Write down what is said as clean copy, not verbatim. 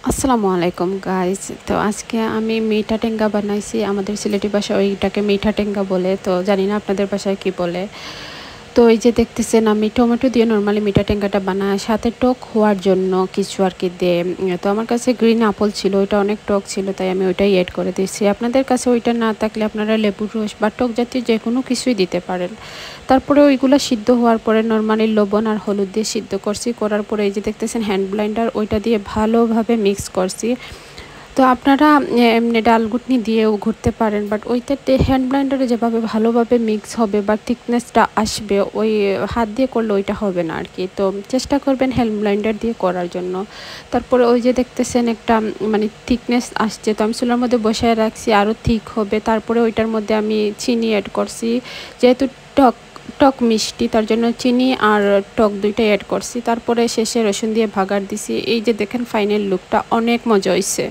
আসসালামু আলাইকুম গাইস। তো আজকে আমি মিঠা টেঙ্গা বানাইছি। আমাদের সিলেটি ভাষায় ওইটাকে মিঠা টেঙ্গা বলে, তো জানি না আপনাদের ভাষায় কি বলে। তো এই যে দেখতেছেন আমি টমেটো দিয়ে নর্মালি মিঠা টেঙ্গাটা বানাই, সাথে টক হওয়ার জন্য কিছু আর কি দিয়ে। তো আমার কাছে গ্রিন আপেল ছিল, ওইটা অনেক টক ছিল, তাই আমি ওইটাই অ্যাড করে দিয়েছি। আপনাদের কাছে ওইটা না থাকলে আপনারা লেবুর রস বা টক জাতীয় যে কোনো কিছুই দিতে পারেন। তারপরে ওইগুলো সিদ্ধ হওয়ার পরে নর্মালি লবণ আর হলুদ দিয়ে সিদ্ধ করছি, করার পরে এই যে দেখতেছেন হ্যান্ড ব্লেন্ডার, ওইটা দিয়ে ভালোভাবে মিক্স করছি। তো আপনারা এমনি ডাল ঘুটনি দিয়েও ঘুরতে পারেন, বাট ওইটাতে হ্যান্ড ব্লেন্ডারে যেভাবে ভালোভাবে মিক্স হবে বা থিকনেসটা আসবে, ওই হাত দিয়ে করলে ওইটা হবে না আর কি। তো চেষ্টা করবেন হ্যান্ড ব্লেন্ডার দিয়ে করার জন্য। তারপরে ওই যে দেখতেছেন একটা মানে থিকনেস আসছে, তো আমি চুলার মধ্যে বসায় রাখছি, আরও থিক হবে। তারপরে ওইটার মধ্যে আমি চিনি অ্যাড করছি, যেহেতু টক টক মিষ্টি, তার জন্য চিনি আর টক দুইটাই অ্যাড করছি। তারপরে শেষে রসুন দিয়ে ভাগার দিছি। এই যে দেখেন ফাইনাল লুকটা অনেক মজা হয়েছে।